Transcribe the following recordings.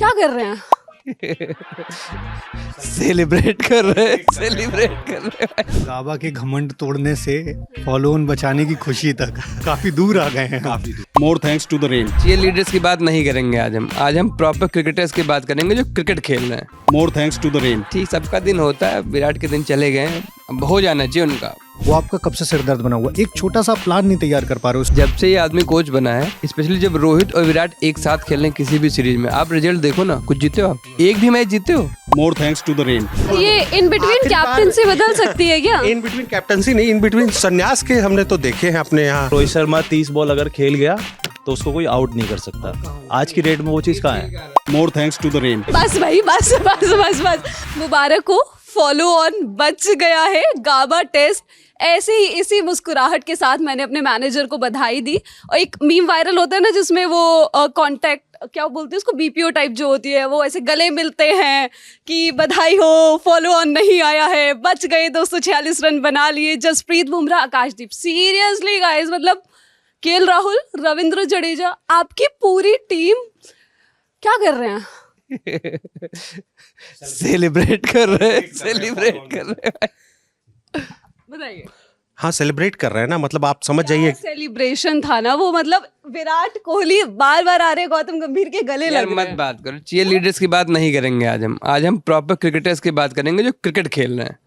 क्या कर रहे हैं? सेलिब्रेट कर रहे हैं। गाबा के घमंड तोड़ने से फॉलो ऑन बचाने की खुशी तक काफी दूर आ गए हैं। काफी more thanks to the rain. Cheerleaders की बात नहीं करेंगे आज हम प्रॉपर क्रिकेटर्स की बात करेंगे जो क्रिकेट खेल रहे हैं। मोर थैंक्स टू द रेन। ठीक, सबका दिन होता है, विराट के दिन चले गए हैं, अब हो जाना चाहिए उनका। वो आपका कब से सिरदर्द बना हुआ, एक छोटा सा प्लान नहीं तैयार कर पा रहे हो। जब से ये आदमी कोच बना है, स्पेशली जब रोहित और विराट एक साथ खेल रहे हैं किसी भी सीरीज में, आप रिजल्ट देखो ना, कुछ जीते हो आप, एक भी मैच जीते हो। मोर थैंक्स टू द रेन। ये इन बिटवीन कैप्टनसी बदल सकती है क्या? इन बिटवीन कैप्टनसी नहीं, इन बिटवीन संन्यास के हमने तो देखे हैं अपने यहाँ। रोहित शर्मा 30 बॉल अगर खेल गया तो उसको कोई आउट नहीं कर सकता। आज की रेट में वो चीज़ कहाँ है? मोर थैंक्स टू द रेन। बस भाई, बस बस बस बस। मुबारक हो, फॉलो ऑन बच गया है गाबा टेस्ट। ऐसे ही इसी मुस्कुराहट के साथ मैंने अपने मैनेजर को बधाई दी। और एक मीम वायरल होता है ना जिसमें वो कांटेक्ट क्या बोलते हैं उसको, बीपीओ टाइप जो होती है, वो ऐसे गले मिलते हैं कि बधाई हो, फॉलो ऑन नहीं आया है, बच गए, 246 रन बना लिए, जसप्रीत बुमराह, आकाशदीप। सीरियसली गाइस, मतलब केएल राहुल, रविंद्र जडेजा, आपकी पूरी टीम क्या कर रहे हैं? सेलिब्रेट कर रहे हैं। बताइए। हाँ, सेलिब्रेट कर रहे हैं ना, मतलब आप समझ जाइए। सेलिब्रेशन था ना वो, मतलब विराट कोहली बार बार आ रहे, गौतम गंभीर के गले यार लग रहे मत हैं। बात करो, चीयर लीडर्स की बात नहीं करेंगे आज हम प्रॉपर क्रिकेटर्स की बात करेंगे जो क्रिकेट खेल रहे हैं।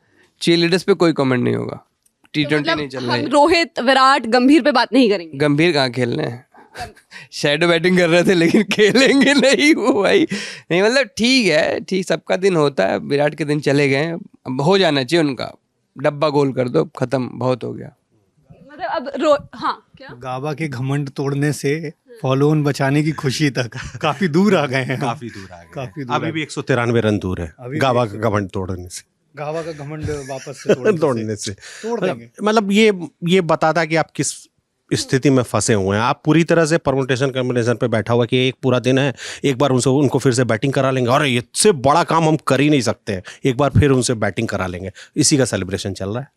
चीयर लीडर्स पे कोई कमेंट नहीं होगा। T20 नहीं चल रहा हम है। रोहित, विराट, गंभीर पे बात नहीं करेंगे। गंभीर कहाँ खेल रहे हैं? शैडो बैटिंग कर रहे थे लेकिन खेलेंगे नहीं वो भाई। नहीं मतलब ठीक है, ठीक, सबका दिन होता है, विराट के दिन चले गए, अब हो जाना चाहिए उनका। डब्बा गोल कर दो, खत्म, बहुत हो गया। मतलब अब हाँ क्या? गाबा के घमंड तोड़ने से फॉलो ऑन बचाने की खुशी तक काफी दूर आ गए हैं। काफी दूर आ गए, काफी दूर अभी भी 193 रन दूर है अभी गाबा का घमंड तोड़ने से। गाबा का घमंड वापस से तोड़ने से तोड़ देंगे। मतलब ये बताता कि आप किस स्थिति में फंसे हुए हैं। आप पूरी तरह से परमुटेशन कॉम्बिनेशन पे बैठा हुआ कि एक पूरा दिन है, एक बार उनको फिर से बैटिंग करा लेंगे, और इससे बड़ा काम हम कर ही नहीं सकते, एक बार फिर उनसे बैटिंग करा लेंगे। इसी का सेलिब्रेशन चल रहा है।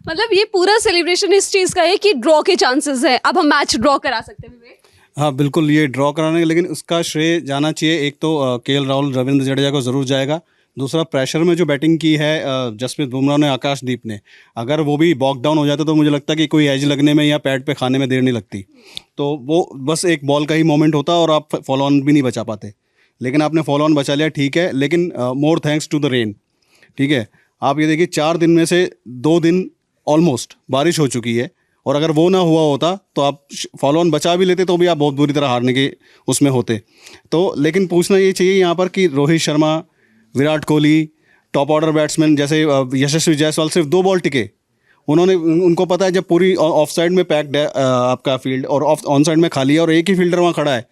मतलब ये पूरा सेलिब्रेशन इस चीज का है कि ड्रॉ के चांसेस है, अब हम मैच ड्रॉ करा सकते हैं। विवेक, हाँ बिल्कुल, ये ड्रॉ कराने का, लेकिन उसका श्रेय जाना चाहिए एक तो केएल राहुल, रविंद्र जडेजा को ज़रूर जाएगा। दूसरा, प्रेशर में जो बैटिंग की है जसप्रीत बुमराह ने, आकाशदीप ने, अगर वो भी बॉक डाउन हो जाता तो मुझे लगता कि कोई एज लगने में या पैड पे खाने में देर नहीं लगती। तो वो बस एक बॉल का ही मोमेंट होता और आप फॉलो ऑन भी नहीं बचा पाते। लेकिन आपने फॉलो ऑन बचा लिया, ठीक है, लेकिन मोर थैंक्स टू द रेन। ठीक है, आप ये देखिए 4 दिन में से 2 दिन ऑलमोस्ट बारिश हो चुकी है, और अगर वो ना हुआ होता तो आप फॉलो ऑन बचा भी लेते तो भी आप बहुत बुरी तरह हारने के उसमें होते। तो लेकिन पूछना ये चाहिए यहाँ पर कि Rohit Sharma, Virat Kohli, top order batsman जैसे यशस्वी जायसवाल सिर्फ 2 बॉल टिके। उनको पता है जब पूरी ऑफ साइड में पैक्ड है आपका फील्ड और ऑन साइड में खाली है और एक ही फील्डर वहाँ खड़ा है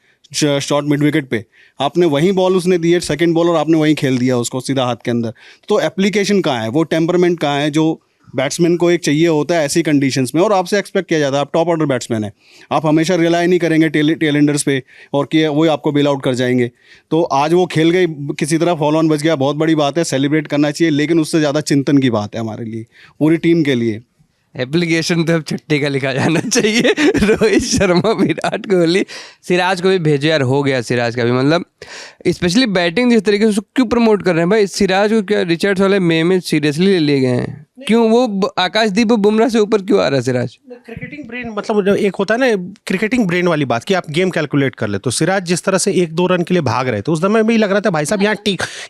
शॉर्ट मिड विकेट पे, आपने वहीं बॉल उसने दी है, सेकंड बॉल, और आपने वहीं खेल दिया उसको सीधा हाथ के अंदर। तो एप्लीकेशन कहाँ है, वो टेम्परमेंट कहाँ है जो बैट्समैन को एक चाहिए होता है ऐसी कंडीशंस में, और आपसे एक्सपेक्ट किया जाता है। आप टॉप ऑर्डर बैट्समैन है, आप हमेशा रिलाई नहीं करेंगे टेल एंडर्स पे और कि वो आपको बेल आउट कर जाएंगे। तो आज वो खेल गए, किसी तरह फॉलो ऑन बच गया, बहुत बड़ी बात है, सेलिब्रेट करना चाहिए। लेकिन उससे ज़्यादा चिंतन की बात है हमारे लिए, पूरी टीम के लिए। एप्लीकेशन तो अब छुट्टी का लिखा जाना चाहिए। रोहित शर्मा, विराट कोहली, सिराज को भी भेजो यार, हो गया सिराज का भी। मतलब स्पेशली बैटिंग जिस तरीके से उसको क्यों प्रमोट कर रहे हैं भाई, सिराज को क्या रिचर्ड्स वाले में सीरियसली ले लिए गए हैं? क्यों वो आकाशदीप और बुमराह से ऊपर क्यों आ रहा है सिराज? क्रिकेटिंग ब्रेन, मतलब एक होता है ना क्रिकेटिंग ब्रेन वाली बात कि आप गेम कैलकुलेट कर ले। तो सिराज जिस तरह से 1-2 रन के लिए भाग रहे थे, उस समय भी लग रहा था भाई साहब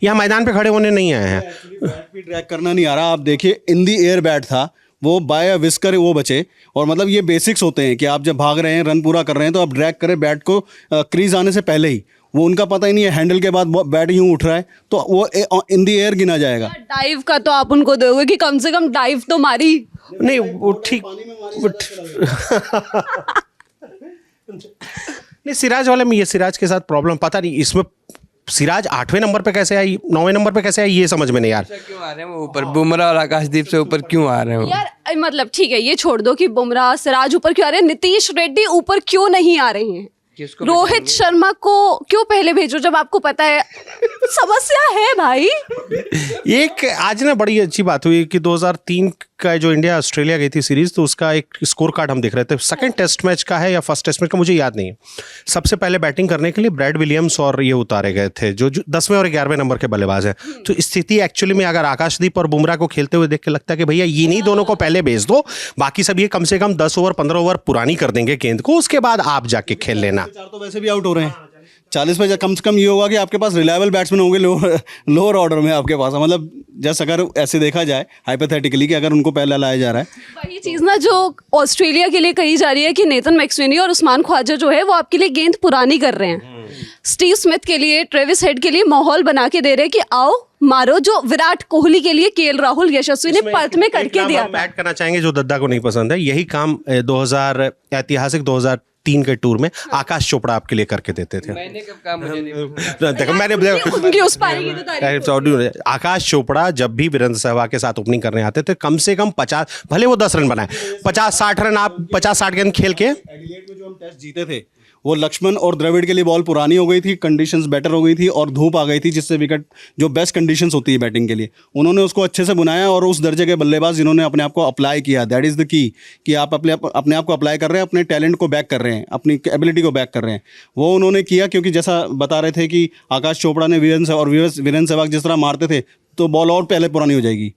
यहाँ मैदान पे खड़े होने नहीं आए हैं। बैट भी ट्रैक करना नहीं आ रहा। आप देखिए, इन दी एयर बैट था वो, बाय विस्कर वो बचे। और मतलब ये बेसिक्स होते हैं कि आप जब भाग रहे हैं, रन पूरा कर रहे हैं, तो आप ड्रैग करें बैट को क्रीज आने से पहले ही। वो उनका पता ही नहीं है, हैंडल के बाद बैट यूं उठ रहा है तो वो इन दी एयर गिना जाएगा। डाइव का तो आप उनको दोगे कि कम से कम डाइव तो मारी। नहीं वो ठीक नहीं, सिराज वाले में ये सिराज के साथ प्रॉब्लम पता नहीं, इसमें सिराज 8वें नंबर पे कैसे आई, 9वें नंबर पे कैसे आई, ये समझ में नहीं यार। क्यों आ रहे हैं वो ऊपर, बुमराह और आकाशदीप से ऊपर क्यों आ रहे हैं वो? यार मतलब ठीक है, ये छोड़ दो कि बुमराह, सिराज ऊपर क्यों आ रहे हैं, नीतीश रेड्डी ऊपर क्यों नहीं आ रहे हैं? रोहित शर्मा को क्यों पहले भेजो जब आपको पता है समस्या है भाई? एक आज ना बड़ी अच्छी बात हुई कि 2003 का जो इंडिया ऑस्ट्रेलिया गई थी सीरीज, तो उसका एक स्कोर कार्ड हम देख रहे थे, सेकंड टेस्ट मैच का है या फर्स्ट टेस्ट मैच का मुझे याद नहीं है। सबसे पहले बैटिंग करने के लिए ब्रैड विलियम्स और ये उतारे गए थे जो 10वें और 11वें नंबर के बल्लेबाज हैं। तो स्थिति एक्चुअली में अगर आकाशदीप और बुमराह को खेलते हुए देख के लगता है कि भैया ये नहीं, दोनों को पहले भेज दो, बाकी सब ये कम से कम 10 ओवर 15 ओवर पुरानी कर देंगे गेंद को, उसके बाद आप जाके खेल लेना। चार तो वैसे भी आउट हो रहे हैं। 40 पे कम से कम ये होगा कि आपके पास रिलायबल बैट्समैन होंगे लोअर ऑर्डर में आपके पास, मतलब जैसे अगर ऐसे देखा जाए हाइपोथेटिकली कि अगर उनको पहला लाया जा रहा है। वही चीज़ ना जो ऑस्ट्रेलिया के लिए कही जा रही है कि नेथन मैक्सवेनी और उस्मान ख्वाजा जो है वो आपके लिए गेंद पुरानी कर रहे हैं। स्टीव स्मिथ के लिए, ट्रेविस हेड के लिए माहौल बना के दे रहे हैं कि आओ मारो, जो विराट कोहली के लिए केएल राहुल यशस्वी ने पर्थ में करके दिया था। ऐड करना चाहेंगे जो दद्दा को नहीं पसंद है, यही काम 2003 के टूर में आकाश चोपड़ा आपके लिए करके देते थे। मैंने कब कहा मुझे नहीं देखो मैंने उनकी उस पारी की तो तारीफ आकाश चोपड़ा जब भी वीरेंद्र सहवाग के साथ ओपनिंग करने आते थे, कम से कम 50, भले वो 10 रन बनाए, 50-60 रन आप 50-60 गेंद खेल के। एडिलेड में जो हम टेस्ट जीते थे वो लक्ष्मण और द्रविड़ के लिए बॉल पुरानी हो गई थी, कंडीशंस बेटर हो गई थी और धूप आ गई थी, जिससे विकेट जो बेस्ट कंडीशंस होती है बैटिंग के लिए, उन्होंने उसको अच्छे से बुनाया और उस दर्जे के बल्लेबाज जिन्होंने अपने आप को अप्लाई किया, दैट इज़ द की, कि आप अपने आप को अप्लाई कर रहे हैं, अपने टैलेंट को बैक कर रहे हैं, अपनी एबिलिटी को बैक कर रहे हैं, वो उन्होंने किया। क्योंकि जैसा बता रहे थे कि आकाश चोपड़ा ने वीरेंद्र सहवाग जिस तरह मारते थे तो बॉल और पहले पुरानी हो जाएगी,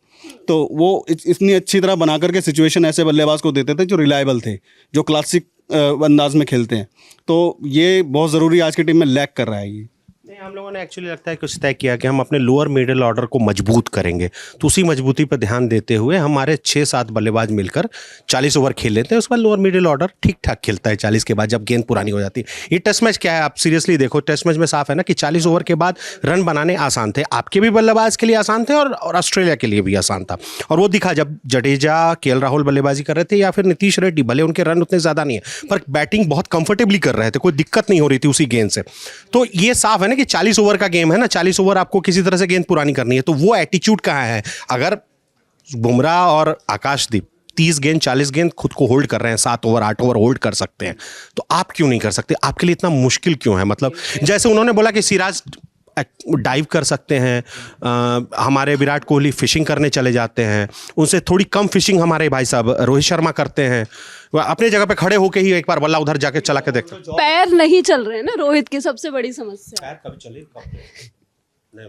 तो वो इतनी अच्छी तरह बना करके सिचुएशन ऐसे बल्लेबाज को देते थे जो रिलायबल थे, जो क्लासिक अंदाज में खेलते हैं। तो ये बहुत ज़रूरी आज की टीम में लैक कर रहा है ये। नहीं, हम लोगों ने एक्चुअली लगता है कुछ तय किया कि हम अपने लोअर मिडिल ऑर्डर को मजबूत करेंगे, तो उसी मजबूती पर ध्यान देते हुए हमारे 6-7 बल्लेबाज मिलकर 40 ओवर खेल लेते हैं। उसके बाद लोअर मिडिल ऑर्डर ठीक ठाक खेलता है 40 के बाद, जब गेंद पुरानी हो जाती है। ये टेस्ट मैच क्या है, आप सीरियसली देखो, टेस्ट मैच में साफ है ना कि 40 ओवर के बाद रन बनाने आसान थे, आपके भी बल्लेबाज के लिए आसान थे और ऑस्ट्रेलिया के लिए भी आसान था। और वो दिखा जब जडेजा, केएल राहुल बल्लेबाजी कर रहे थे या फिर नीतीश रेड्डी, भले उनके रन उतने ज़्यादा नहीं है पर बैटिंग बहुत कंफर्टेबली कर रहे थे, कोई दिक्कत नहीं हो रही थी उसी गेंद से। तो ये साफ है ना कि 40 ओवर का गेम है ना, 40 ओवर आपको किसी तरह से गेंद पुरानी करनी है, तो वो एटीट्यूड कहाँ है। अगर बुमराह और आकाशदीप 30 गेंद 40 गेंद खुद को होल्ड कर रहे हैं, 7 ओवर 8 ओवर होल्ड कर सकते हैं, तो आप क्यों नहीं कर सकते? आपके लिए इतना मुश्किल क्यों है? मतलब जैसे उन्होंने बोला कि सिराज डाइव कर सकते हैं, हमारे विराट कोहली फिशिंग करने चले जाते हैं, उनसे थोड़ी कम फिशिंग हमारे भाई साहब रोहित शर्मा करते हैं, अपने जगह पे खड़े होके ही एक बार बल्ला उधर जाके चला के देखते हैं। पैर नहीं चल रहे हैं ना रोहित की सबसे बड़ी समस्या। पैर कभी चले नहीं,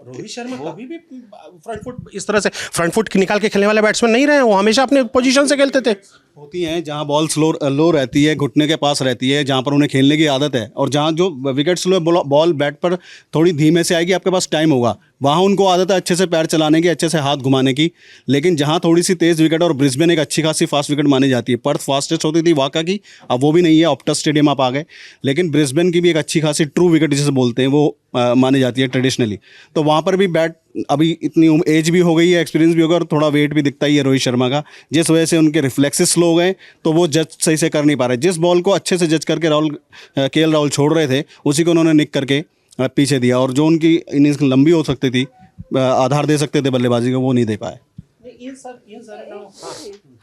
रोहित शर्मा कभी भी फ्रंट फुट इस तरह से फ्रंट फुट निकाल के खेलने वाले बैट्समैन नहीं रहे, वो हमेशा अपने पोजीशन से खेलते थे। होती हैं जहाँ बॉल लो रहती है, घुटने के पास रहती है, जहाँ पर उन्हें खेलने की आदत है, और जहाँ जो विकेट स्लो बॉल बैट पर थोड़ी धीमे से आएगी, आपके पास टाइम होगा, वहाँ उनको आदत है अच्छे से पैर चलाने की, अच्छे से हाथ घुमाने की। लेकिन जहाँ थोड़ी सी तेज़ विकेट, और ब्रिस्बेन एक अच्छी खासी फास्ट विकेट मानी जाती है, पर्थ फास्टेस्ट होती थी वाका की, अब वो भी नहीं है, ऑप्टस स्टेडियम आप आ गए, लेकिन ब्रिस्बेन की भी एक अच्छी खासी ट्रू विकेट जिसे बोलते हैं वो मानी जाती है ट्रेडिशनली। तो वहाँ पर भी बैट अभी इतनी एज भी हो गई है, एक्सपीरियंस भी होगा, और थोड़ा वेट भी दिखता ही है रोहित शर्मा का, जिस वजह से उनके रिफ्लेक्सेस स्लो हो गए, तो वो जज सही से कर नहीं पा रहे। जिस बॉल को अच्छे से जज करके केएल राहुल छोड़ रहे थे, उसी को उन्होंने निक करके पीछे दिया, और जो उनकी इनिंग्स लंबी हो सकती थी, आधार दे सकते थे बल्लेबाजी को, वो नहीं दे पाए।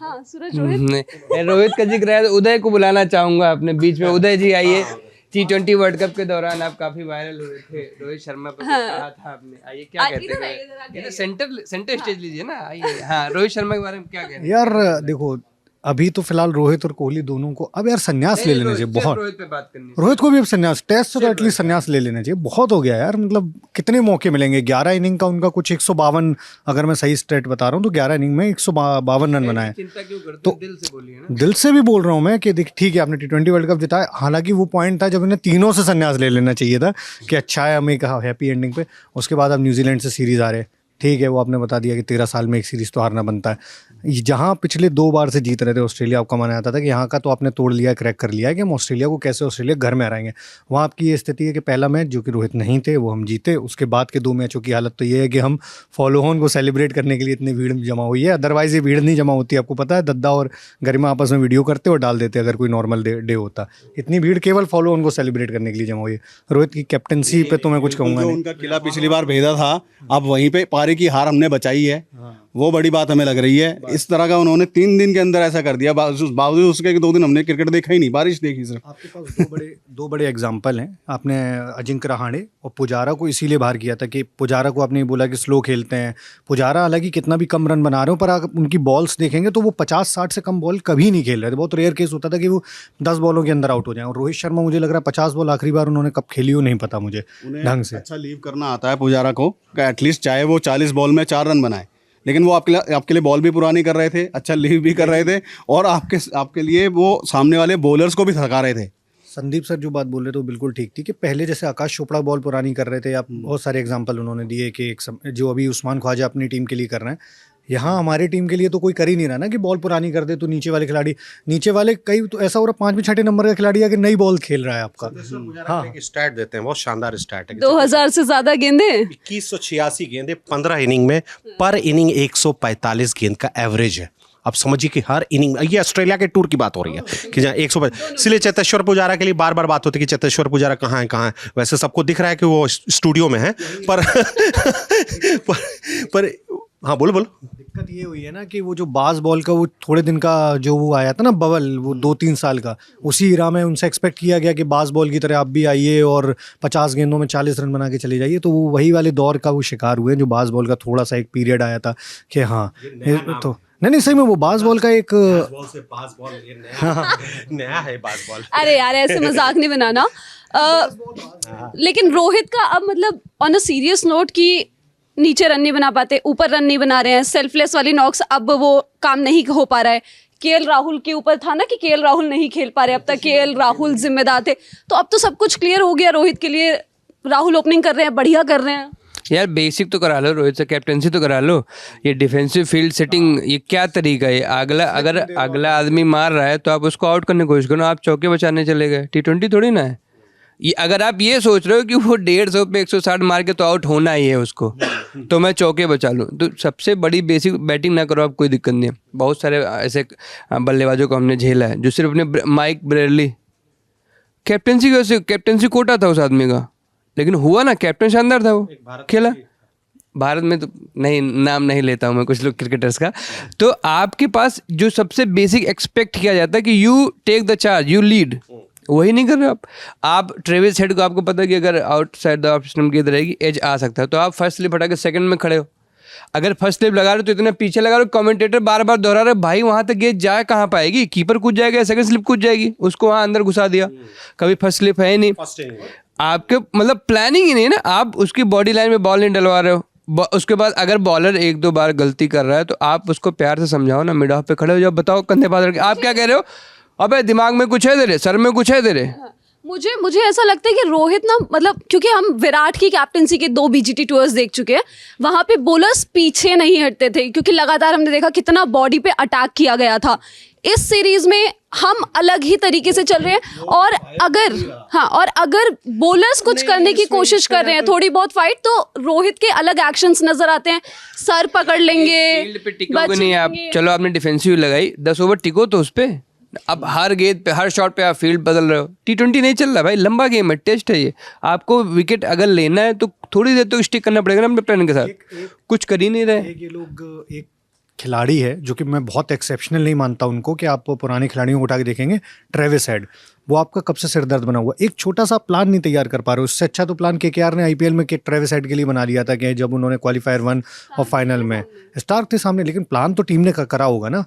हाँ सूरज, रोहित नहीं, रोहित का जिक्र है तो उदय को बुलाना चाहूंगा अपने बीच में। उदय जी आइए, T20 वर्ल्ड कप के दौरान आप काफी वायरल हुए थे, रोहित शर्मा पर कहा था आपने, आइए क्या कहते हैं, सेंटर स्टेज लीजिए ना, आइए। हाँ, रोहित शर्मा के बारे में क्या कहते हैं? यार देखो, अभी तो फिलहाल रोहित और कोहली दोनों को अब यार संन्यास ले लेना चाहिए। बहुत रोहित पे बात करनी, रोहित को भी अब संन्यास, टेस्ट तो एटलीस्ट संन्यास ले लेना चाहिए। बहुत हो गया यार, मतलब कितने मौके मिलेंगे। 11 इनिंग का उनका कुछ 152, अगर मैं सही स्टेट बता रहा हूँ तो 11 इनिंग में 152 रन बनाए। चिंता क्यों करते तो हैं? दिल से बोलिए ना। दिल से भी बोल रहा हूँ मैं कि देख ठीक है, आपने T20 वर्ल्ड कप जिताया, हालांकि वो पॉइंट था जब इन्हें तीनों से संन्यास ले लेना चाहिए था कि अच्छा है, हमें कहा हैप्पी एंडिंग पे। उसके बाद अब न्यूजीलैंड से सीरीज आ रहे, ठीक है, वो आपने बता दिया कि 13 साल में एक सीरीज तो हारना बनता है। जहाँ पिछले 2 बार से जीत रहे थे ऑस्ट्रेलिया, आपका माना जाता था कि यहाँ का तो आपने तोड़ लिया, क्रैक कर लिया है कि हम ऑस्ट्रेलिया को कैसे ऑस्ट्रेलिया घर में हराएंगे। वहाँ आपकी ये स्थिति है कि पहला मैच जो कि रोहित नहीं थे वो हम जीते, उसके बाद के 2 मैचों की हालत तो ये है कि हम फॉलो ऑन को सेलिब्रेट करने के लिए इतनी भीड़ जमा हुई है। अदरवाइज ये भीड़ नहीं जमा होती, आपको पता है। दद्दा और गरिमा आपस में वीडियो करते और डाल देते अगर कोई नॉर्मल डे होता। इतनी भीड़ केवल फॉलो ऑन को सेलिब्रेट करने के लिए जमा हुई है। रोहित की कैप्टनसी पे तो मैं कुछ कहूँगा नहीं। उनका किला पिछली बार भेजा था, अब वहीं पे पारी की हार हमने बचाई है, वो बड़ी बात हमें लग रही है। इस तरह का उन्होंने 3 दिन के अंदर ऐसा कर दिया, बावजूद उसके कि 2 दिन हमने क्रिकेट देखा ही नहीं, बारिश देखी सिर्फ। आपके पास दो बड़े एग्जाम्पल हैं। आपने अजिंक्य रहाणे और पुजारा को इसीलिए बाहर किया था कि पुजारा को आपने बोला कि स्लो खेलते हैं। पुजारा हालांकि कितना भी कम रन बना रहे हो, पर अगर उनकी बॉल्स देखेंगे तो वो 50-60 से कम बॉल कभी नहीं खेल रहे थे। बहुत रेयर केस होता था कि वो 10 बॉलों के अंदर आउट हो जाए। और रोहित शर्मा मुझे लग रहा है 50 बॉल आखिरी बार उन्होंने कब खेली हो नहीं पता मुझे ढंग से। अच्छा लीव करना आता है पुजारा को, एटलीस्ट चाहे वो 40 बॉल में 4 रन बनाए, लेकिन वो आपके लिए बॉल भी पुरानी कर रहे थे, अच्छा लीव भी कर रहे थे, और आपके लिए वो सामने वाले बॉलर्स को भी थका रहे थे। संदीप सर जो बात बोल रहे थे वो बिल्कुल ठीक थी कि पहले जैसे आकाश चोपड़ा बॉल पुरानी कर रहे थे, आप बहुत सारे एग्जांपल उन्होंने दिए कि जो अभी उस्मान ख्वाजा अपनी टीम के लिए कर रहे हैं, यहाँ हमारी टीम के लिए तो कोई कर ही नहीं रहा ना कि बॉल पुरानी कर दे तो नीचे वाले कई तो ऐसा हो रहा 5वें 6ठे नंबर का खिलाड़ी आके नई बॉल खेल रहा है आपका। हाँ स्टैट देते हैं, बहुत शानदार स्टैट है। 2000 से ज्यादा गेंदे। 2186 गेंदे 15 इनिंग में, पर इनिंग 145 गेंद का एवरेज है। अब समझिए कि हर इनिंग, ये ऑस्ट्रेलिया के टूर की बात हो रही है कि जहाँ 150, इसलिए चेतेश्वर पुजारा के लिए बार बार बात होती है कि चेतेश्वर पुजारा कहाँ है। वैसे सबको दिख रहा है कि वो स्टूडियो में है, पर हाँ बोलो। दिक्कत ये हुई है ना कि वो जो बाज बॉल का वो थोड़े दिन का जो वो आया था ना बबल, वो 2-3 साल का, उसी इरा में उनसे एक्सपेक्ट किया गया कि बाज बॉल की तरह आप भी आइए और 50 गेंदों में 40 रन बना के चले जाइए। तो वो वही वाले दौर का वो शिकार हुए जो बाज बॉल का थोड़ा सा एक पीरियड आया था कि हाँ तो नहीं सही में वो बाज बॉल का एक नया है बाज बॉल। अरे यार ऐसे मजाक नहीं बनाना। लेकिन रोहित का अब मतलब ऑन अ सीरियस नोट कि नीचे रन नहीं बना पाते, ऊपर रन नहीं बना रहे हैं, सेल्फलेस वाली नॉक्स अब वो काम नहीं हो पा रहा है। केएल राहुल के ऊपर था ना कि केएल राहुल नहीं खेल पा रहे, अब तक केएल राहुल जिम्मेदार थे, तो अब तो सब कुछ क्लियर हो गया रोहित के लिए। राहुल ओपनिंग कर रहे हैं, बढ़िया कर रहे हैं। यार बेसिक तो करा लो, रोहित से कैप्टनसी तो करा लो। ये डिफेंसिव फील्ड सेटिंग, ये क्या तरीका है? अगर अगला आदमी मार रहा है तो आप उसको आउट करने की कोशिश करो, आप चौके बचाने चले गए। T20 थोड़ी ना है ये। अगर आप ये सोच रहे हो कि वो 150 पे 160 मार के तो आउट होना ही है उसको, तो मैं चौके बचा लूँ, तो सबसे बड़ी बेसिक बैटिंग ना करो, आप कोई दिक्कत नहीं है। बहुत सारे ऐसे बल्लेबाजों को हमने झेला है जो सिर्फ अपने माइक ब्रेडली कैप्टनसी कोटा था उस आदमी का, लेकिन हुआ ना, कैप्टन शानदार था, वो खेला। भारत में तो नहीं, नाम नहीं लेता हूँ मैं कुछ लोग क्रिकेटर्स का। तो आपके पास जो सबसे बेसिक एक्सपेक्ट किया जाता है कि you take the charge, you lead, वही नहीं कर रहे हो आप। ट्रेविस हेड को आपको पता है कि अगर आउटसाइड द ऑफ स्टंप की इधर रहेगी एज आ सकता है, तो आप फर्स्ट स्लिप हटा के सेकंड में खड़े हो। अगर फर्स्ट स्लिप लगा रहे हो तो इतना पीछे लगा रहे हो, कमेंटेटर बार बार दोहरा रहे, भाई वहां तक गेंद जाए कहाँ पाएगी, कीपर कूद जाएगा, सेकंड स्लिप कूद जाएगी, उसको वहां अंदर घुसा दिया। कभी फर्स्ट स्लिप है ही नहीं, आपके मतलब प्लानिंग ही नहीं ना, आप उसकी बॉडी लाइन में बॉल नहीं डलवा रहे हो। उसके बाद अगर बॉलर 1-2 बार गलती कर रहा है तो आप उसको प्यार से समझाओ ना, मिड ऑफ पे खड़े हो जाओ, बताओ कंधे पास रख के आप क्या कह रहे हो, अबे दिमाग में कुछ है तेरे, सर में कुछ है तेरे। मुझे ऐसा लगता है कि रोहित ना, मतलब क्योंकि हम विराट की कैप्टनसी के 2 BGT टूर्स देख चुके हैं, वहां पे बॉलर्स पीछे नहीं हटते थे क्योंकि लगातार हमने देखा कितना बॉडी पे अटैक किया गया था। इस सीरीज में हम अलग ही तरीके से चल रहे हैं, और अगर बॉलर्स कुछ करने की कोशिश कर रहे हैं, थोड़ी बहुत फाइट, तो रोहित के अलग एक्शंस नजर आते हैं। सर पकड़ लेंगे, फील्ड पे टिकोगे नहीं आप, चलो आपने डिफेंसिव लगाई, 10 ओवर टिको तो उस पे। अब हर गेंद पे, हर शॉट पे आप फील्ड बदल रहे हो। T20 नहीं चल रहा भाई, लंबा गेम है, टेस्ट है ये। आपको विकेट अगर लेना है तो थोड़ी देर तो स्टिक करना पड़ेगा ना अपने प्लान के साथ। कुछ कर ही नहीं रहे। ये लोग, एक खिलाड़ी है जो कि मैं बहुत एक्सेप्शनल नहीं मानता उनको, कि आप पुराने खिलाड़ियों को उठा के देखेंगे, ट्रेविस हेड, वो आपका कब से सिरदर्द बना हुआ। एक छोटा सा प्लान नहीं तैयार कर पा रहे हो। उससे अच्छा तो प्लान KKR ने IPL में ट्रेविस हेड के लिए बना लिया था कि जब उन्होंने क्वालिफायर 1 और फाइनल में स्टार्क थे सामने, लेकिन प्लान तो टीम ने करा होगा ना।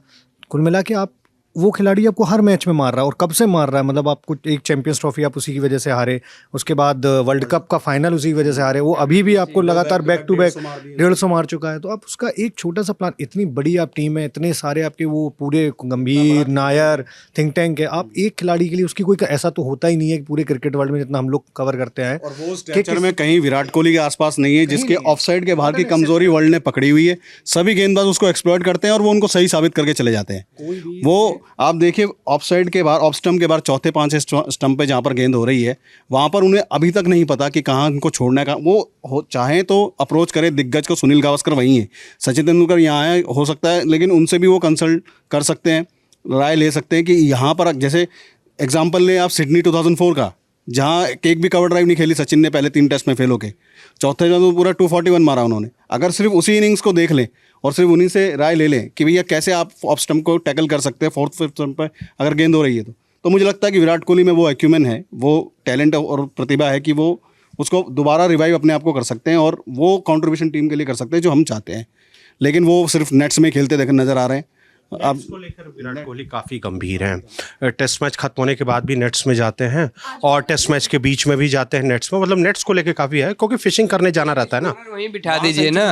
कुल मिला के आप, वो खिलाड़ी आपको हर मैच में मार रहा है, और कब से मार रहा है, मतलब आपको एक चैंपियंस ट्रॉफी आप उसी की वजह से हारे, उसके बाद वर्ल्ड कप का फाइनल उसी की वजह से हारे, वो अभी भी आपको लगातार बैक टू बैक 150 मार चुका है। तो आप उसका एक छोटा सा प्लान, इतनी बड़ी आप टीम है, इतने सारे आपके वो पूरे गंभीर, नायर, थिंक टैंक है, आप एक खिलाड़ी के लिए उसकी कोई ऐसा तो होता ही नहीं है कि पूरे क्रिकेट वर्ल्ड में जितना हम लोग कवर करते हैं, और वो स्ट्रेचर में कहीं विराट कोहली के आसपास नहीं है, जिसके ऑफसाइड के बाहर की कमजोरी वर्ल्ड ने पकड़ी हुई है। सभी गेंदबाज उसको एक्सप्लॉइट करते हैं और वो उनको सही साबित करके चले जाते हैं। वो आप देखिए ऑफ साइड के बाहर, ऑफ स्टंप के बाहर, चौथे 5 स्टंप पे जहाँ पर गेंद हो रही है, वहाँ पर उन्हें अभी तक नहीं पता कि कहाँ उनको छोड़ना है। वो चाहें तो अप्रोच करें दिग्गज को, सुनील गावस्कर वहीं है, सचिन तेंदुलकर यहाँ आए हो सकता है, लेकिन उनसे भी वो कंसल्ट कर सकते हैं, राय ले सकते हैं कि यहाँ पर, जैसे एग्जाम्पल लें आप सिडनी 2004 का, जहाँ एक भी कवर ड्राइव नहीं खेली सचिन ने पहले 3 टेस्ट में फेल होके, चौथे में तो पूरा 241 मारा उन्होंने। अगर सिर्फ उसी इनिंग्स को देख लें और सिर्फ उन्हीं से राय ले लें कि भैया कैसे आप ऑफ स्टंप को टैकल कर सकते हैं 4th 5th स्टंप पर अगर गेंद हो रही है, तो मुझे लगता है कि विराट कोहली में वो एक्यूमेन है, वो टैलेंट और प्रतिभा है कि वो उसको दोबारा रिवाइव अपने आप को कर सकते हैं और वो कंट्रीब्यूशन टीम के लिए कर सकते हैं जो हम चाहते हैं। लेकिन वो सिर्फ नेट्स में खेलते देख नज़र आ रहे हैं। अब नेट्स को लेकर विराट कोहली काफ़ी गंभीर हैं। टेस्ट मैच खत्म होने के बाद भी नेट्स में जाते हैं और टेस्ट मैच के बीच में भी जाते हैं नेट्स में, मतलब नेट्स को लेकर काफ़ी है क्योंकि फिशिंग करने जाना रहता है ना। वहीं बिठा दीजिए ना,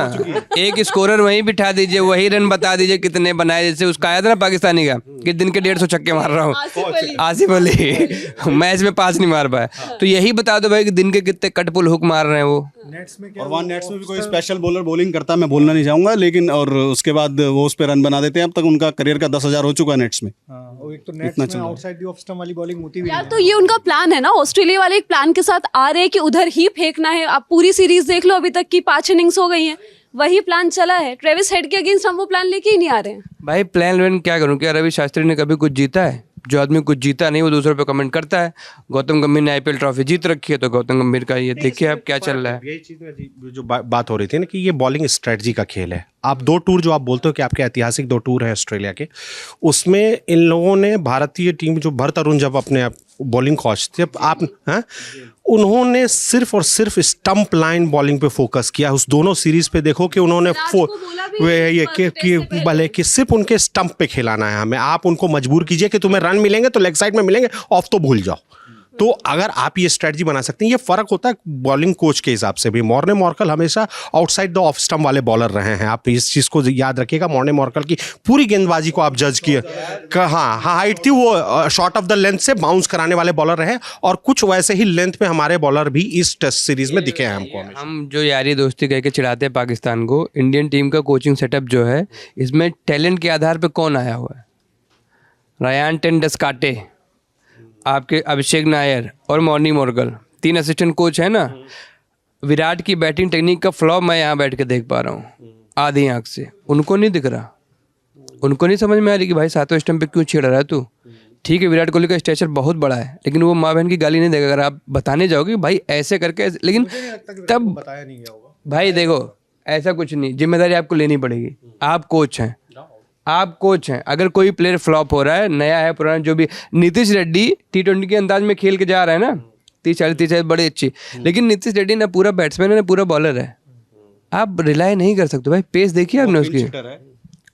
एक स्कोरर वहीं बिठा दीजिए, वही रन बता दीजिए कितने बनाए। जैसे उसका आया था ना पाकिस्तानी का कि दिन के 150 छक्के मार रहा हूँ, आसिफ अली मैच में 5 नहीं मार पाया, तो यही बता दो भाई कि दिन के कितने कट पुल हुक मार रहे हैं वो। नेट्स में और वहाँ नेट्स में भी कोई स्पेशल बॉलर बॉलिंग करता है मैं बोलना नहीं चाहूँगा, लेकिन और उसके बाद वो उस पर रन बना देते हैं। अब तक उनका करियर का 10,000 हो चुका है नेट्स में। एक तो नेट्स में आउटसाइड द ऑफ स्टंप वाली बॉलिंग होती भी यार तो ये उनका प्लान है ना, ऑस्ट्रेलिया वाले एक प्लान के साथ आ रहे हैं कि उधर ही फेंकना है। आप पूरी सीरीज देख लो, अभी तक की 5 इनिंग्स हो गई हैं, वही प्लान चला है। ट्रेविस हेड के अगेंस्ट हम वो प्लान लेके ही नहीं आ रहे हैं। भाई प्लान व्लान क्या करूँ, क्या रवि शास्त्री ने कभी कुछ जीता है? जो आदमी कुछ जीता नहीं वो दूसरों पे कमेंट करता है। गौतम गंभीर ने आईपीएल ट्रॉफी जीत रखी है, तो गौतम गंभीर का ये देखिए अब क्या चल रहा है। यही चीज़ में जो बात हो रही थी ना कि ये बॉलिंग स्ट्रेटजी का खेल है। आप 2 टूर जो आप बोलते हो कि आपके ऐतिहासिक 2 टूर हैं ऑस्ट्रेलिया के, उसमें इन लोगों ने भारतीय टीम जो भरत अरुण जब अपने बॉलिंग कोच थे आप हैं, उन्होंने सिर्फ और सिर्फ स्टंप लाइन बॉलिंग पे फोकस किया। उस दोनों सीरीज पे देखो कि उन्होंने भले कि सिर्फ उनके स्टंप पे खिलाना है हमें, आप उनको मजबूर कीजिए कि तुम्हें रन मिलेंगे तो लेग साइड में मिलेंगे, ऑफ तो भूल जाओ। तो अगर आप ये स्ट्रेटजी बना सकते हैं, ये फ़र्क होता है बॉलिंग कोच के हिसाब से भी। मॉर्ने मॉर्कल हमेशा आउटसाइड द ऑफ स्टंप वाले बॉलर रहे हैं, आप इस चीज़ को याद रखिएगा। मॉर्ने मॉर्कल की पूरी गेंदबाजी को आप जज किए, हाँ हाइट थी, वो शॉर्ट ऑफ द लेंथ से बाउंस कराने वाले बॉलर रहे, और कुछ वैसे ही लेंथ पे हमारे बॉलर भी इस टेस्ट सीरीज में दिखे हैं हमको। हम जो यारी दोस्ती कह के चिढ़ाते हैं पाकिस्तान को, इंडियन टीम का कोचिंग सेटअप जो है, इसमें टैलेंट के आधार पे कौन आया हुआ है? रायान टेंडस्काटे, आपके अभिषेक नायर और मॉर्नी मोर्कल, 3 असिस्टेंट कोच है ना। विराट की बैटिंग टेक्निक का फ्लॉ मैं यहाँ बैठ के देख पा रहा हूँ आधी आंख से। उनको नहीं दिख रहा, उनको नहीं समझ में आ रही कि भाई 7वें स्टंप पे क्यों छेड़ रहा है तू। ठीक है विराट कोहली का स्टेचर बहुत बड़ा है, लेकिन वो माँ बहन की गाली नहीं देगा अगर आप बताने जाओगे भाई ऐसे करके लेकिन तब बताया नहीं गया होगा। भाई देखो ऐसा कुछ नहीं, जिम्मेदारी आपको लेनी पड़ेगी। आप कोच हैं, आप कोच हैं। अगर कोई प्लेयर फ्लॉप हो रहा है, नया है पुराना जो भी, नीतीश रेड्डी T20 के अंदाज में खेल के जा रहा है ना, 30-40 बड़ी अच्छी, लेकिन नीतीश रेड्डी ना पूरा बैट्समैन है ना पूरा बॉलर है। आप रिलाई नहीं कर सकते भाई। पेस देखिए आपने उसकी,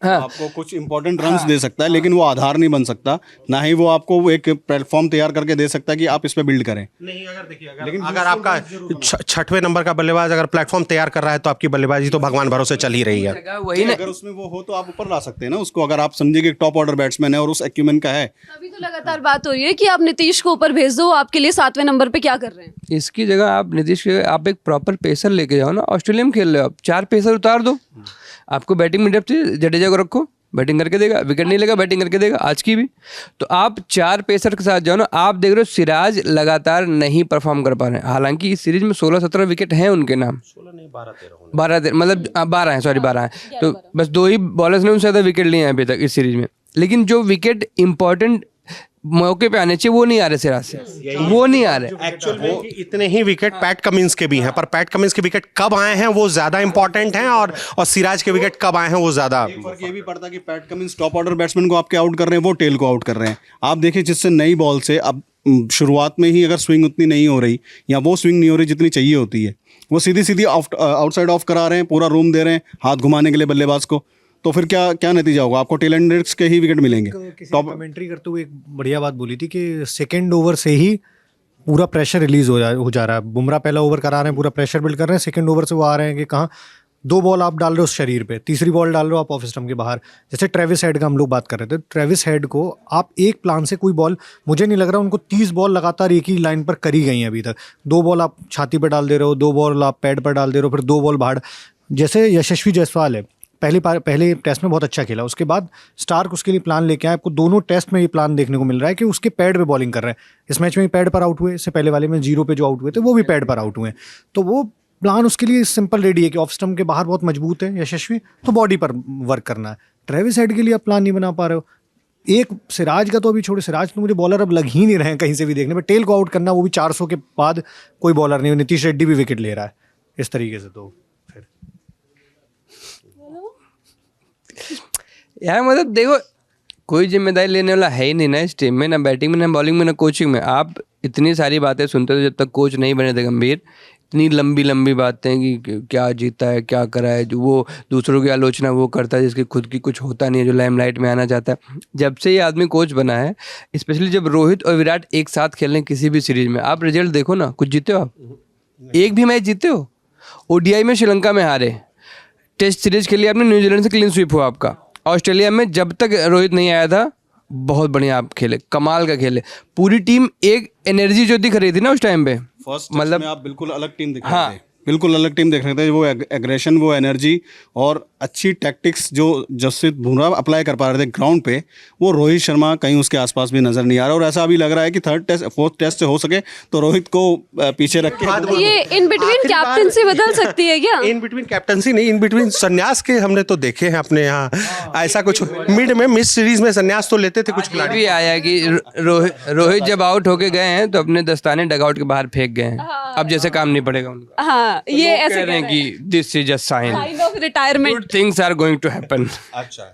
हाँ। आपको कुछ इंपॉर्टेंट रन्स दे सकता है, लेकिन वो आधार नहीं बन सकता, ना ही वो आपको वो एक प्लेटफॉर्म तैयार करके दे सकता है कि आप इस पे बिल्ड करें। नहीं, अगर देखिए अगर आपका 6वें नंबर का बल्लेबाज अगर प्लेटफॉर्म तैयार कर रहा है तो आपकी बल्लेबाजी तो भगवान भरोसे चल ही रही है। वही ना, अगर उसमें वो हो तो आप ऊपर ला सकते हैं ना उसको, अगर आप समझे कि टॉप ऑर्डर बैट्समैन है और उस एक्यूमेन का है। अभी तो लगातार बात हो रही है कि आप नीतीश को ऊपर भेज दो, आपके लिए 7वें नंबर पे क्या कर रहे हैं? इसकी जगह आप नीतीश के आप एक प्रॉपर पेसर लेके जाओ ना। ऑस्ट्रेलिया में खेल रहे हो आप, 4 पेसर उतार दो। आपको बैटिंग में डेप्थ चाहिए, जडेजा को रखो, बैटिंग करके देगा, विकेट नहीं लेगा बैटिंग करके देगा आज की भी। तो आप 4 पेसर के साथ जाओ ना। आप देख रहे हो सिराज लगातार नहीं परफॉर्म कर पा रहे हैं, हालांकि इस सीरीज में 16-17 विकेट हैं उनके नाम, 16 नहीं 12-13 12 मतलब 12 हैं, सॉरी 12 हैं। तो बस 2 ही बॉलर्स ने उनसे ज़्यादा विकेट लिए हैं अभी तक इस सीरीज में। लेकिन जो विकेट इंपॉर्टेंट मौके पे आने चाहिए वो नहीं आ रहे सिराज से, वो नहीं आ रहे। एक्चुअल में इतने ही विकेट पैट कमिंस के भी हैं, पर पैट कमिंस के विकेट कब आए हैं वो ज्यादा इंपॉर्टेंट हैं, और सिराज के विकेट कब आए हैं वो ज्यादा। फर्क ये भी पड़ता है कि PAT Cummins top order batsman को आपके आउट कर रहे हैं, वो टेल को आउट कर रहे हैं। आप देखिए जिससे नई बॉल से अब शुरुआत में ही अगर स्विंग उतनी नहीं हो रही या वो स्विंग नहीं हो रही जितनी चाहिए होती है, वो सीधी सीधी आउटसाइड ऑफ करा रहे हैं, पूरा रूम दे रहे हैं हाथ घुमाने के लिए बल्लेबाज को, तो फिर क्या क्या नतीजा होगा? आपको टेल एंड्रिक्स के ही विकेट मिलेंगे। टॉप कमेंट्री करते हुए एक बढ़िया बात बोली थी कि सेकेंड ओवर से ही पूरा प्रेशर रिलीज हो जा रहा है। बुमराह पहला ओवर करा रहे हैं, पूरा प्रेशर बिल्ड कर रहे हैं, सेकंड ओवर से वो आ रहे हैं कि कहाँ 2 बॉल आप डाल रहे हो उस शरीर पे, तीसरी बॉल डाल रहे हो आप ऑफ स्टंप के बाहर। जैसे ट्रेविस हेड का हम लोग बात कर रहे थे, ट्रेविस हेड को आप एक प्लान से कोई बॉल, मुझे नहीं लग रहा उनको 30 बॉल लगातार एक ही लाइन पर करी गई हैं अभी तक। 2 बॉल आप छाती पर डाल दे रहे हो, 2 बॉल आप पैड पर डाल दे रहे हो, फिर 2 बॉल बाहर। जैसे यशस्वी जायसवाल है, पहले टेस्ट में बहुत अच्छा खेला, उसके बाद स्टार्क उसके लिए प्लान लेके आए। आपको दोनों टेस्ट में ये प्लान देखने को मिल रहा है कि उसके पैड पे बॉलिंग कर रहे हैं। इस मैच में भी पैड पर आउट हुए, इससे पहले वाले में 0 पे जो आउट हुए थे वो भी पैड पर आउट हुए। तो वो प्लान उसके लिए सिंपल रेडी है कि ऑफ स्टंप के बाहर बहुत मजबूत है यशस्वी, तो बॉडी पर वर्क करना है। ट्रेविस हेड के लिए आप प्लान नहीं बना पा रहे हो। एक सिराज का तो अभी छोड़ो, सिराज तो मुझे बॉलर अब लग ही नहीं रहे हैं कहीं से भी देखने में। टेल को आउट करना, वो भी 400 के बाद कोई बॉलर नहीं। नीतीश रेड्डी भी विकेट ले रहा है इस तरीके से, तो फिर यार मतलब देखो, कोई जिम्मेदारी लेने वाला है ही नहीं ना इस टीम में, ना बैटिंग में, ना बॉलिंग में, ना कोचिंग में। आप इतनी सारी बातें सुनते थे जब तक कोच नहीं बने थे गंभीर, इतनी लंबी लंबी बातें कि क्या जीता है, क्या करा है, जो वो दूसरों की आलोचना वो करता है जिसकी खुद की कुछ होता नहीं है, जो लाइमलाइट में आना चाहता है। जब से ये आदमी कोच बना है, स्पेशली जब रोहित और विराट एक साथ खेल रहे हैं किसी भी सीरीज में, आप रिजल्ट देखो ना, कुछ जीते हो आप? एक भी मैच जीते हो? ओडीआई में श्रीलंका में हारे, टेस्ट सीरीज खेली आपने, न्यूजीलैंड से क्लीन स्वीप हुआ आपका। ऑस्ट्रेलिया में जब तक रोहित नहीं आया था बहुत बढ़िया आप खेले, कमाल का खेले। पूरी टीम एक एनर्जी जो दिख रही थी ना उस टाइम पे, फर्स्ट मतलब में आप बिल्कुल अलग टीम दिख हाँ। रहे थे, बिल्कुल अलग टीम देख रहे थे। वो एग्रेशन, वो एनर्जी और अच्छी टैक्टिक्स जो जसप्रीत बुमराह अप्लाई कर पा रहे थे ग्राउंड पे, वो रोहित शर्मा कहीं उसके आसपास भी नजर नहीं आ रहा। और ऐसा अभी लग रहा है कि थर्ड टेस्ट, फोर्थ टेस्ट से हो सके तो रोहित को पीछे रख के ये इन बिटवीन कैप्टनसी बदल सकती है क्या? इन बिटवीन कैप्टनसी नहीं, इन बिटवीन संन्यास के हमने तो देखे हैं अपने यहाँ। ऐसा कुछ मिड में मिस सीरीज में संन्यास तो लेते थे कुछ ये खिलाड़ी। भी आया कि रोहित जब आउट होके गए हैं तो अपने दस्ताने डगआउट के बाहर फेंक गए हैं। अब जैसे काम नहीं पड़ेगा उनका, हाँ, ये कह ऐसे रहे हैं कि this is a sign, kind of retirement. Good things are going to happen. अच्छा,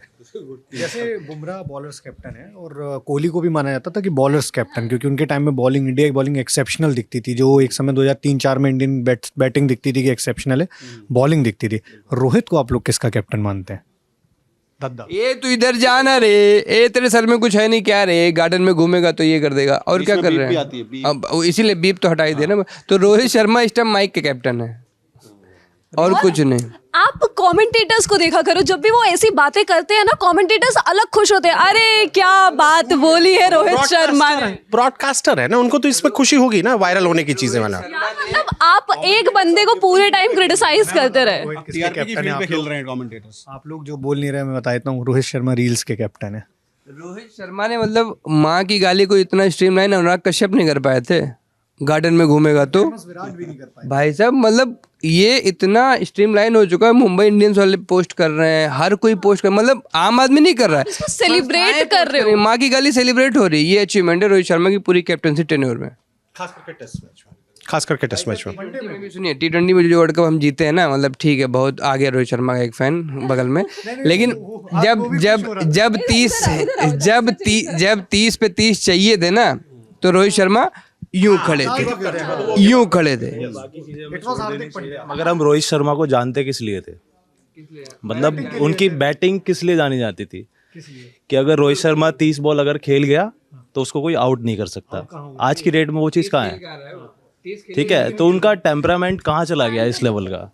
जैसे बुमराह बॉलर्स कैप्टन है और कोहली को भी माना जाता था कि बॉलर्स कैप्टन, क्योंकि उनके टाइम में बॉलिंग, इंडिया की बॉलिंग एक्सेप्शनल दिखती थी। जो एक समय 2003-4 में इंडियन बैटिंग दिखती थी कि एक्सेप्शनल है, बॉलिंग दिखती थी। रोहित को आप लोग किसका कैप्टन मानते हैं? दद्दा। ये तू इधर जाना रे, ए तेरे सर में कुछ है नहीं क्या रे, गार्डन में घूमेगा तो ये कर देगा, और क्या कर रहे हैं? अब इसीलिए बीप तो हटा ही देना। तो रोहित शर्मा इस टाइम माइक के कैप्टन है और कुछ नहीं। आप कमेंटेटर्स को देखा करो, जब भी वो ऐसी बातें करते हैं ना, कमेंटेटर्स अलग खुश होते हैं। अरे क्या बात बोली है रोहित शर्मा ने। ब्रॉडकास्टर है ना, उनको तो इसमें खुशी होगी ना, वायरल होने की चीजें वाला। मतलब आप एक बंदे को पूरे टाइम क्रिटिसाइज करते रहे। किसके कैप्टन है आप खेल लोग? रहे हैं कमेंटेटर्स। आप लोग जो बोल नहीं रहे, मैं बता देता हूँ, रोहित शर्मा रील्स के कैप्टन है। रोहित शर्मा ने मतलब माँ की गाली को इतना स्ट्रीमलाइन अनुराग कश्यप नहीं कर पाए थे। गार्डन में घूमेगा तो भाई साहब, मतलब ये इतना स्ट्रीमलाइन हो चुका है। मुंबई इंडियंस वाले पोस्ट कर रहे हैं, हर कोई पोस्ट कर, मतलब आम आदमी नहीं कर रहा है, सेलिब्रेट कर रहे हो। माँ की गाली सेलिब्रेट हो रही है। ये अचीवमेंट है रोहित शर्मा की पूरी कैप्टनसी टेन्योर में, खास करके टेस्ट मैच में। सुनिए T20 में जो वर्ल्ड कप हम जीते हैं ना, मतलब ठीक है, बहुत आ गया रोहित शर्मा का एक फैन बगल में, लेकिन जब 30 पे 30 चाहिए थे ना, तो रोहित शर्मा यूं खड़े थे। मगर हम रोहित शर्मा को जानते किस लिए थे? मतलब उनकी बैटिंग किस लिए जानी जाती थी? कि अगर रोहित शर्मा 30 बॉल अगर खेल गया तो उसको कोई आउट नहीं कर सकता। आज की डेट में वो चीज़ कहाँ है? ठीक है, तो उनका टेम्परामेंट कहाँ चला गया इस लेवल का?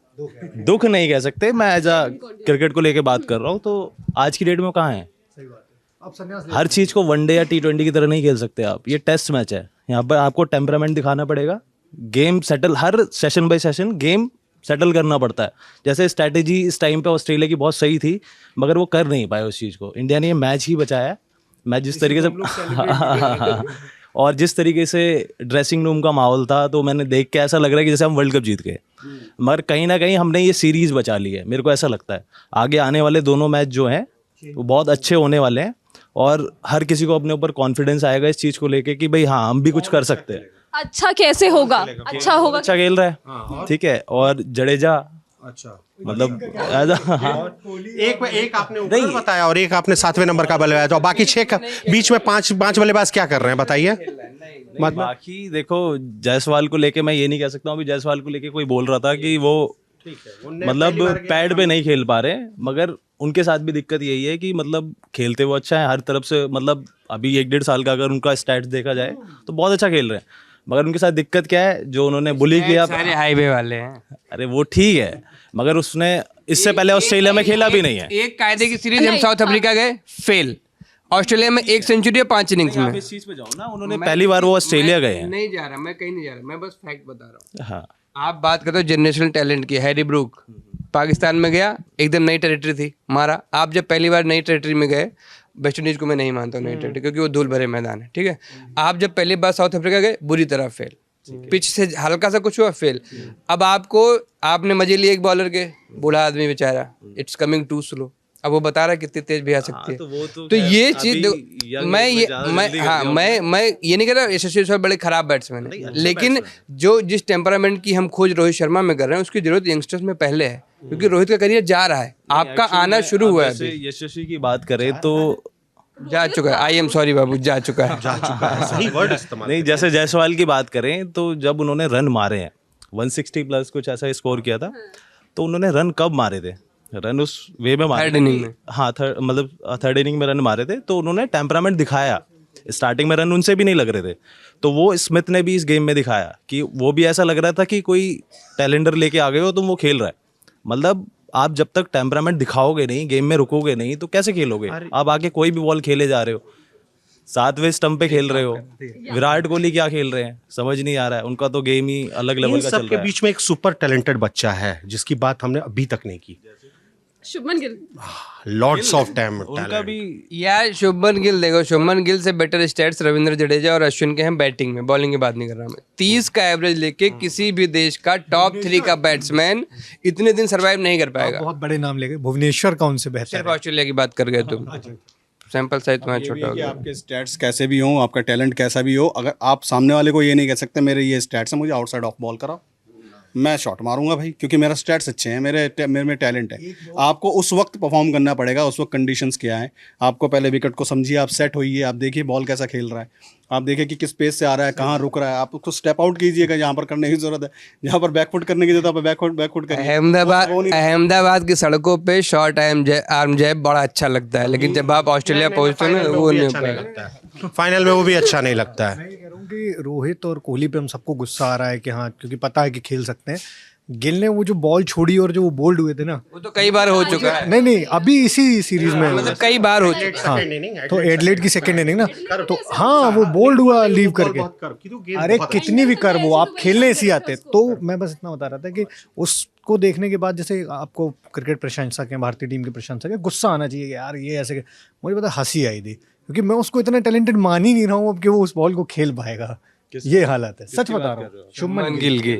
दुख नहीं कह सकते, मैं एज अ क्रिकेट को लेके बात कर रहा हूँ। तो आज की डेट में कहाँ है? हर चीज़ को वनडे या T20 की तरह नहीं खेल सकते आप। ये टेस्ट मैच है, यहाँ पर आपको टेम्परामेंट दिखाना पड़ेगा। गेम सेटल, हर session bye session game settle करना पड़ता है। जैसे स्ट्रैटेजी इस टाइम पे ऑस्ट्रेलिया की बहुत सही थी, मगर वो कर नहीं पाए उस चीज़ को। इंडिया ने ये मैच ही बचाया। मैच जिस तरीके से और जिस तरीके से ड्रेसिंग रूम का माहौल था, तो मैंने देख के ऐसा लग रहा है कि जैसे हम वर्ल्ड कप जीत गए। मगर कहीं ना कहीं हमने ये सीरीज़ बचा ली है, मेरे को ऐसा लगता है। आगे आने वाले दोनों मैच जो हैं वो बहुत अच्छे होने वाले हैं, और हर किसी को अपने ऊपर कॉन्फिडेंस आएगा इस चीज़ को लेके कि भाई हाँ, हम भी कुछ कर सकते हैं। अच्छा कैसे होगा? अच्छा होगा, अच्छा खेल रहा है, ठीक है। और जडेजा, अच्छा, मतलब एक आपने ऊपर बताया और एक आपने 7वें नंबर का बल्लेबाज, तो बाकी 6 बीच में 5 बल्लेबाज क्या कर रहे हैं बताइए? बाकी देखो, जायसवाल को लेके मैं ये नहीं कह सकता हूँ। अभी जायसवाल को लेके कोई बोल रहा था कि वो मतलब पैड पे नहीं खेल पा रहे, मगर उनके साथ भी दिक्कत यही है कि मतलब खेलते वो अच्छा है हर तरफ से। मतलब अभी 1-1.5 साल का अगर उनका स्टैट्स देखा जाए तो बहुत अच्छा खेल रहे हैं, मगर उनके साथ दिक्कत क्या है, जो उन्होंने बुली किया। सारे हाईवे वाले हैं। अरे वो ठीक है, मगर उसने इससे पहले ऑस्ट्रेलिया में खेला भी नहीं है। एक कायदे की सीरीज हम साउथ अफ्रीका गए, फेल। ऑस्ट्रेलिया में 1 सेंचुरी है 5 इनिंग्स में। इस चीज पे जाओ ना, उन्होंने पहली बार वो ऑस्ट्रेलिया गए हैं। नहीं जा रहा, मैं कहीं नहीं जा रहा, मैं बस फैक्ट बता रहा हूँ। हाँ, आप बात करते हो जनरेशनल टैलेंट की, हैरी ब्रूक पाकिस्तान में गया, एकदम नई टेरिटरी थी, मारा। आप जब पहली बार नई टेरिटरी में गए, वेस्ट इंडीज को मैं नहीं मानता हूँ नई टेरिटरी, क्योंकि वो धूल भरे मैदान है, ठीक है। आप जब पहली बार साउथ अफ्रीका गए, बुरी तरह फेल, पिच से हल्का सा कुछ हुआ, फेल। अब आपने मजे लिए एक बॉलर के, बूढ़ा आदमी बेचारा, इट्स कमिंग टू स्लो, अब वो बता रहा है कितनी तेज भी आ सकती है। तो वो तो तो खैर ये अभी चीज young मैं age में ये ज़्यादा मैं जल्दी कर हाँ दिया मैं ये नहीं कह रहा यशस्वी जायसवाल बड़े खराब बैट्समैन है, लेकिन जो जिस टेम्परामेंट की हम खोज रोहित शर्मा में कर रहे हैं उसकी जरूरत यंगस्टर्स में पहले है, क्योंकि रोहित का करियर जा रहा है, आपका आना शुरू हुआ है जैसे अभी। यशस्वी की बात करें तो जा चुका है, आई एम सॉरी बाबू, जा चुका है। सही वर्ड इस्तेमाल नहीं, जैसे जायसवाल की बात करें तो जब उन्होंने रन मारे हैं 160 प्लस कुछ ऐसा स्कोर किया था, तो उन्होंने रन कब मारे थे? रन उस वे में मारे Third inning में। हाँ, मतलब थर्ड इनिंग में रन मारे थे, तो उन्होंने टेम्परामेंट दिखाया। स्टार्टिंग में रन उनसे भी नहीं लग रहे थे, तो वो स्मिथ ने भी इस गेम में दिखाया कि वो भी ऐसा लग रहा था कि कोई टैलेंडर लेके आ गए हो तुम, वो खेल रहा है। मतलब आप जब तक टेम्परामेंट दिखाओगे नहीं, गेम में रुकोगे नहीं, तो कैसे खेलोगे? आप आगे कोई भी बॉल खेले जा रहे हो, 7वें स्टंप पे खेल रहे हो, विराट कोहली क्या खेल रहे हैं समझ नहीं आ रहा है, उनका तो गेम ही अलग लेवल इन का सब चल के रहा है। बीच में एक सुपर टैलेंटेड बच्चा है जिसकी बात हमने अभी तक नहीं की, Shubman Gill. Lords of time उनका भी यार शुभमन गिल देखो, शुभमन गिल से बेटर स्टैट्स रविंद्र जडेजा और अश्विन के हैं बैटिंग में, बॉलिंग की बात नहीं कर रहा मैं। 30 का एवरेज लेके किसी भी देश का टॉप 3 का बैट्समैन इतने दिन सरवाइव नहीं कर पाएगा। बहुत बड़े नाम ले गए, भुवनेश्वर का उनसे बेहतर सिर्फ ऑस्ट्रेलिया की बात कर गए तुम, सैंपल साइज तुम्हारा छोटा हो कि गया। आपके स्टैट्स कैसे भी हों, आपका टैलेंट कैसा भी हो, अगर आप सामने वाले को ये नहीं कह सकते मेरे ये स्टैट्स हैं, मुझे आउटसाइड ऑफ बॉल कराओ, मैं शॉट मारूंगा भाई, क्योंकि मेरा स्टैट्स अच्छे हैं, मेरे में टैलेंट है। आपको उस वक्त परफॉर्म करना पड़ेगा, उस वक्त कंडीशंस क्या है, आपको पहले विकेट को समझिए, आप सेट होइए, आप देखिए बॉल कैसा खेल रहा है, आप देखिए कि किस पेस से आ रहा है, कहाँ रुक रहा है, आप उसको स्टेप आउट कीजिएगा जहाँ पर करने की जरूरत है, जहाँ पर बैकफुट करने की जरूरत है बैकफुट करिए। अहमदाबाद की सड़कों पे शॉर्ट आर्म जैब बड़ा अच्छा लगता है, लेकिन जब आप ऑस्ट्रेलिया पहुंचते हो ना वो नहीं हो पाएगा। फाइनल में वो भी अच्छा नहीं लगता है। मैं ये कह रहा हूँ कि रोहित और कोहली पे हम सबको गुस्सा आ रहा है कि हाँ, क्योंकि पता है कि खेल सकते हैं। गिल ने वो जो बॉल छोड़ी और जो वो बोल्ड हुए थे ना, वो तो कई बार हो चुका है, नहीं अभी इसी सीरीज में मतलब कई बार हो चुका है। हाँ, तो एडलेट की सेकंड इनिंग ना, तो हाँ वो बोल्ड हुआ लीव करके, अरे कितनी भी कर वो आप खेलने ऐसी आते। तो मैं बस इतना बता रहा था कि उसको देखने के बाद जैसे आपको क्रिकेट प्रशंसक हैं, भारतीय टीम के प्रशंसक है, गुस्सा आना चाहिए कि यार ये ऐसे, मुझे पता हंसी आई थी क्योंकि मैं उसको इतना टैलेंटेड मान ही नहीं रहा हूँ अब कि वो उस बॉल को खेल पाएगा। ये हालत है, सच बता रहा हूँ। शुभमन गिल की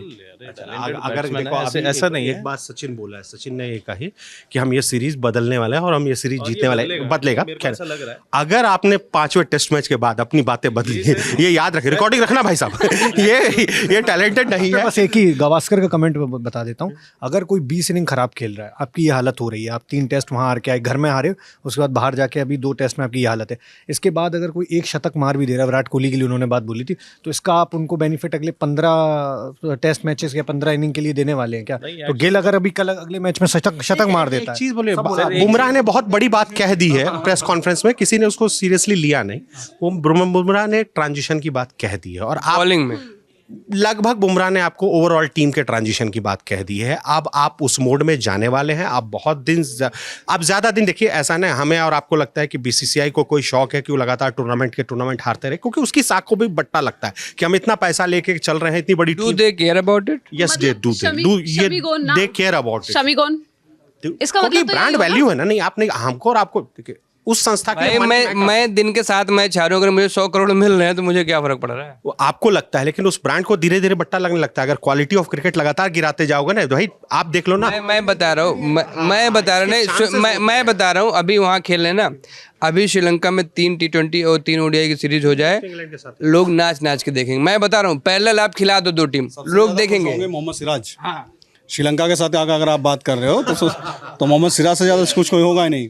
अगर देखो ऐसा नहीं है। एक बात सचिन बोला है, सचिन ने ये कही कि हम ये सीरीज बदलने वाले हैं और हम ये सीरीज जीतने वाले हैं, बदलेगा। खैर, अगर आपने 5वें टेस्ट मैच के बाद अपनी बातें बदली, ये याद रखें, रिकॉर्डिंग रखना भाई साहब, ये टैलेंटेड नहीं है। बस एक ही गावस्कर का कमेंट बता देता हूँ, अगर कोई 20 इनिंग खराब खेल रहा है, आपकी ये हालत हो रही है, आप 3 टेस्ट वहाँ हार के आए, घर में हारे, उसके बाद बाहर जाके अभी 2 टेस्ट में आपकी ये हालत है, इसके बाद अगर कोई एक शतक मार भी दे रहा है, विराट कोहली के लिए उन्होंने बात बोली थी, तो इसका आप उनको बेनिफिट अगले 15 टेस्ट मैचेस या 15 इनिंग के लिए देने वाले हैं क्या? तो गिल अगर अभी कल अगले मैच में शतक मार देता है। चीज बोले, बुमराह ने बहुत बड़ी बात कह दी है प्रेस कॉन्फ्रेंस में, किसी ने उसको सीरियसली लिया नहीं। वो बुमराह ने ट्रांजिशन की बात कह दी है और बॉलिंग में लगभग बुमराह ने आपको ओवरऑल टीम के ट्रांजिशन की बात कह दी है। अब आप उस मोड में जाने वाले हैं। आप बहुत दिन, आप ज़्यादा दिन देखिए, ऐसा नहीं हमें और आपको लगता है कि बीसीसीआई को कोई शौक है कि वो लगातार टूर्नामेंट हारते रहे, क्योंकि उसकी साख को भी बट्टा लगता है कि हम इतना पैसा लेके चल रहे हैं, इतनी बड़ी do they care about it? Yes they do yeah they care about it. Shami कौन? इसका क्योंकि मतलब तो ब्रांड यही हुआ वैल्यू है ना। नहीं आपने हमको और आपको देखिए, उस संस्था के मैं दिन के 7 मैच हारूं, अगर मुझे 100 करोड़ मिल रहे हैं तो मुझे क्या फर्क पड़ रहा है? वो आपको लगता है, लेकिन उस ब्रांड को धीरे धीरे बट्टा लगने लगता है। अगर क्वालिटी ऑफ क्रिकेट लगातार गिराते जाओगे ना, तो भाई आप देख लो ना। मैं बता रहा हूँ, मैं बता रहा हूँ अभी वहाँ खेल लेना, अभी श्रीलंका में 3 T20 और 3 ODI की सीरीज हो जाए, लोग नाच के देखेंगे। मैं बता रहा हूँ, पहले आप खिला दो 2 टीम, लोग देखेंगे। मोहम्मद सिराज श्रीलंका के साथ अगर आप बात कर रहे हो तो मोहम्मद सिराज से ज्यादा कुछ कोई होगा ही नहीं।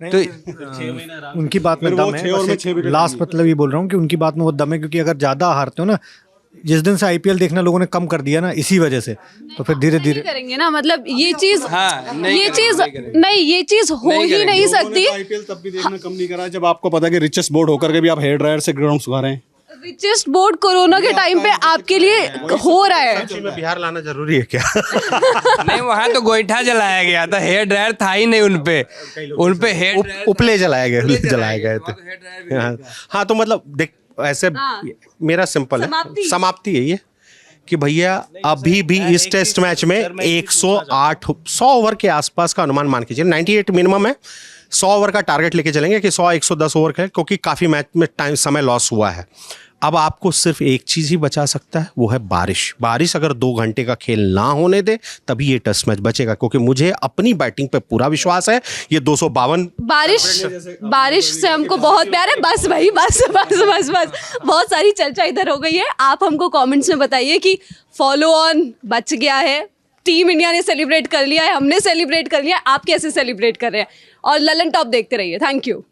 तो उनकी बात में दम है। बस एक लास्ट मतलब ये बोल रहा हूँ कि उनकी बात में वो दम है, क्योंकि अगर ज़्यादा हारते हो ना, जिस दिन से आईपीएल देखना लोगों ने कम कर दिया ना इसी वजह से, तो फिर धीरे धीरे करेंगे ना, मतलब ये चीज नहीं ये चीज हो ही नहीं सकती। आईपीएल तब भी देखना कम नहीं करा जब आपको पता है कि रिचेस्ट बोर्ड होकर के भी आप हेयर ड्रायर से ग्राउंड सुखा रहे हैं। रिचेस्ट बोर्ड कोरोना के टाइम पे आपके लिए हो रहा है। सच में बिहार लाना जरूरी है क्या? नहीं, वहाँ तो गोईठा जलाया गया था, हेयर ड्रायर था ही नहीं उनपे हेयर ड्रायर उपले जलाए गए थे। हाँ, तो मतलब देख ऐसे मेरा सिंपल है, समाप्ति है ये कि भैया अभी भी इस टेस्ट मैच में 100 ओवर के आसपास का अनुमान मान कीजिए, 98 मिनिमम है। 100 ओवर का टारगेट लेके चलेंगे कि 100-110 ओवर का, क्योंकि काफ़ी मैच में समय लॉस हुआ है। अब आपको सिर्फ एक चीज ही बचा सकता है, वो है बारिश। बारिश अगर 2 घंटे का खेल ना होने दे तभी ये टेस्ट मैच बचेगा, क्योंकि मुझे अपनी बैटिंग पे पूरा विश्वास है। ये 252 बारिश से हमको बहुत प्यार है। बस भाई बस बस बस बस बहुत सारी चर्चा इधर हो गई है। आप हमको कमेंट्स में बताइए कि फॉलो ऑन बच गया है, टीम इंडिया ने सेलिब्रेट कर लिया है, हमने सेलिब्रेट कर लिया है, आप कैसे सेलिब्रेट कर रहे हैं। और ललन टॉप देखते रहिए। Thank you.